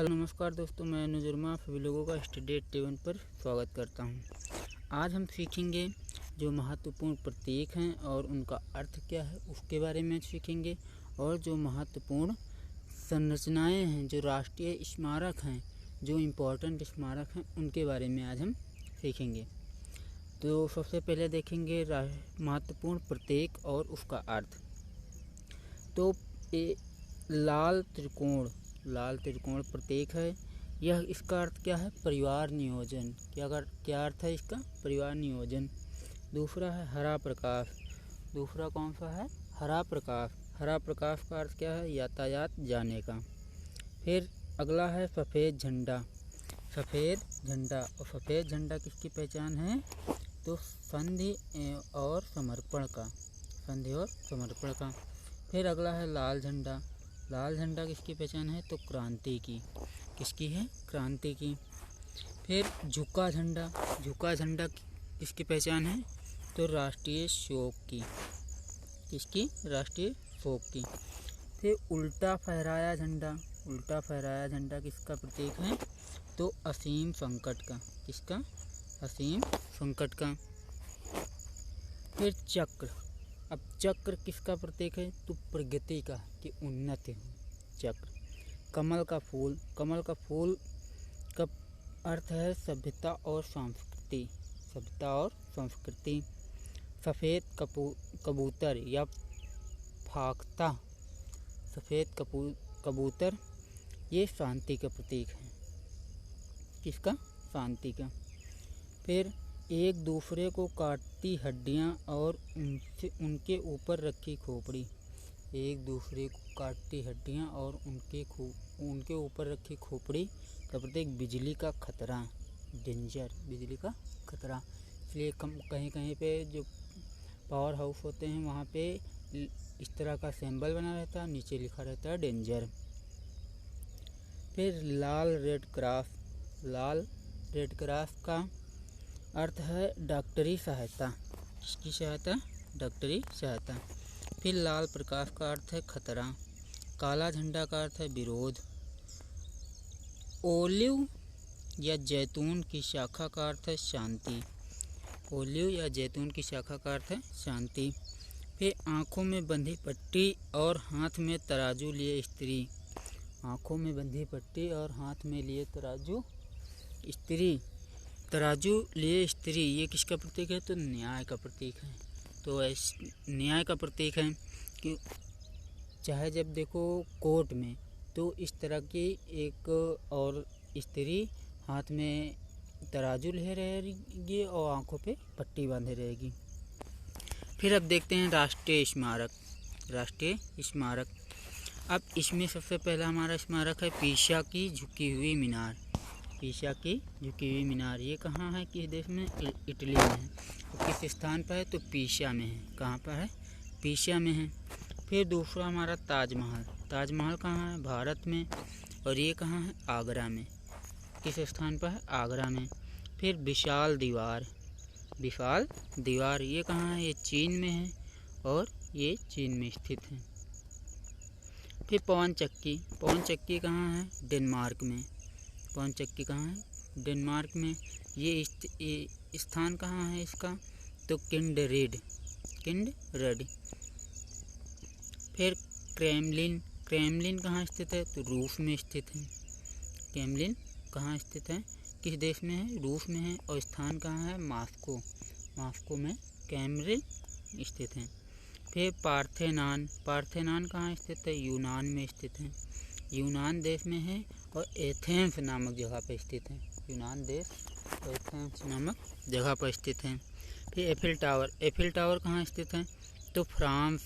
Hello नमस्कार दोस्तों, मैं अनुज सभी लोगों का स्टडी एट 7 पर स्वागत करता हूं। आज हम सीखेंगे जो महत्वपूर्ण प्रतीक हैं और उनका अर्थ क्या है उसके बारे में सीखेंगे, और जो महत्वपूर्ण संरचनाएं हैं, जो राष्ट्रीय स्मारक हैं, जो इम्पोर्टेंट स्मारक हैं, उनके बारे में आज हम सीखेंगे। तो सबसे पहले देखेंगे महत्वपूर्ण प्रतीक और उसका अर्थ। तो लाल त्रिकोण प्रतीक है। यह इसका अर्थ क्या है? परिवार नियोजन। क्या अर्थ है इसका? परिवार नियोजन। दूसरा है हरा प्रकाश। दूसरा कौन सा है? हरा प्रकाश। हरा प्रकाश का अर्थ क्या है? यातायात जाने का। फिर अगला है सफ़ेद झंडा। सफ़ेद झंडा, और सफ़ेद झंडा किसकी पहचान है? तो संधि और समर्पण का। संधि और समर्पण का। फिर अगला है लाल झंडा। लाल झंडा किसकी पहचान है? तो क्रांति की। किसकी है? क्रांति की। फिर झुका झंडा। झुका झंडा किसकी पहचान है? तो राष्ट्रीय शोक की। किसकी? राष्ट्रीय शोक की। फिर उल्टा फहराया झंडा। उल्टा फहराया झंडा किसका प्रतीक है? तो असीम संकट का। किसका? असीम संकट का। फिर चक्र। अब चक्र किसका प्रतीक है? तो प्रगति का, कि उन्नति हो। चक्र। कमल का फूल। कमल का फूल का अर्थ है सभ्यता और संस्कृति। सभ्यता और संस्कृति। सफ़ेद कबूतर या फाख्ता। सफ़ेद कबूतर ये शांति का प्रतीक है। किसका? शांति का। फिर एक दूसरे को काटती हड्डियां और उनके ऊपर रखी खोपड़ी। एक दूसरे को काटती हड्डियां और उनके ऊपर रखी खोपड़ी का प्रतीक बिजली का खतरा। डेंजर, बिजली का खतरा। इसलिए कहीं कहीं पे जो पावर हाउस होते हैं वहाँ पे इस तरह का सिंबल बना रहता है, नीचे लिखा रहता है डेंजर। फिर लाल रेड क्रॉस। लाल रेड क्रॉस का अर्थ है डॉक्टरी सहायता। किसकी सहायता? डॉक्टरी सहायता। फिर लाल प्रकाश का अर्थ है खतरा। काला झंडा का अर्थ है विरोध। ओलिव या जैतून की शाखा का अर्थ है शांति। ओलिव या जैतून की शाखा का अर्थ है शांति। फिर आँखों में बंधी पट्टी और हाथ में तराजू लिए स्त्री। आँखों में बंधी पट्टी और हाथ में लिए तराजू स्त्री। तराजू लिए स्त्री ये किसका प्रतीक है? तो न्याय का प्रतीक है। तो न्याय का प्रतीक है कि चाहे जब देखो कोर्ट में, तो इस तरह की एक और स्त्री हाथ में तराजू ले रहेगी और आंखों पे पट्टी बांधे रहेगी। फिर अब देखते हैं राष्ट्रीय स्मारक। राष्ट्रीय स्मारक। अब इसमें सबसे पहला हमारा स्मारक है पीसा की झुकी हुई मीनार। पीसा की झुकी हुई मीनार ये कहाँ है? किस देश में? इटली में है। तो किस स्थान पर है? तो पीसा में है। कहाँ पर है? पीसा में है। फिर दूसरा हमारा ताजमहल। ताजमहल कहाँ है? भारत में। और ये कहाँ है? आगरा में। किस स्थान पर है? आगरा में। फिर विशाल दीवार। विशाल दीवार ये कहाँ है? ये चीन में है, और ये चीन में स्थित है। फिर पवन चक्की। पवन चक्की कहाँ है? डेनमार्क में। पवन चक्की कहाँ है? डेनमार्क में। ये स्थान कहाँ है इसका? तो किंडरेड। फिर क्रेमलिन। क्रेमलिन कहाँ स्थित है? तो रूस में स्थित है। क्रेमलिन कहाँ स्थित है? किस देश में है? रूस में है। और स्थान कहाँ है? मॉस्को। मॉस्को में क्रेमलिन स्थित है। फिर पार्थेनान। पार्थेनान कहाँ स्थित है? यूनान में स्थित है। यूनान देश में है और एथेंस नामक जगह पर स्थित है। यूनान देश और एथेंस नामक जगह पर स्थित है। फिर एफिल टावर। एफिल टावर कहाँ स्थित है? तो फ्रांस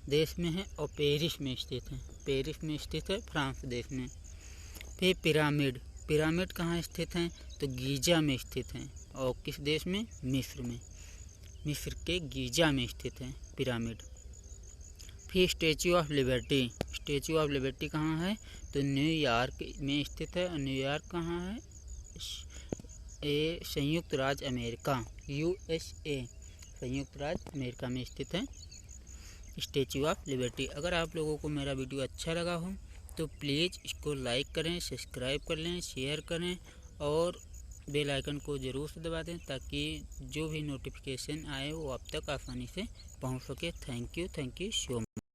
देश में है और पेरिस में स्थित है। पेरिस में स्थित है, फ्रांस देश में। फिर पिरामिड। पिरामिड कहाँ स्थित है? तो गीजा में स्थित है। और किस देश में? मिस्र में। मिस्र के गीजा में स्थित है पिरामिड। फिर statue of liberty. Statue of liberty कहाँ है? तो न्यूयॉर्क में स्थित है। और न्यूयॉर्क कहाँ है? संयुक्त राज्य अमेरिका, USA, संयुक्त राज्य अमेरिका में स्थित है स्टैचू ऑफ लिबर्टी। अगर आप लोगों को मेरा वीडियो अच्छा लगा हो तो प्लीज़ इसको लाइक करें, सब्सक्राइब कर लें, शेयर करें और बेल आइकन को ज़रूर से दबा दें ताकि जो भी नोटिफिकेशन आए वो आप तक आसानी से पहुंच सके। Thank you so much.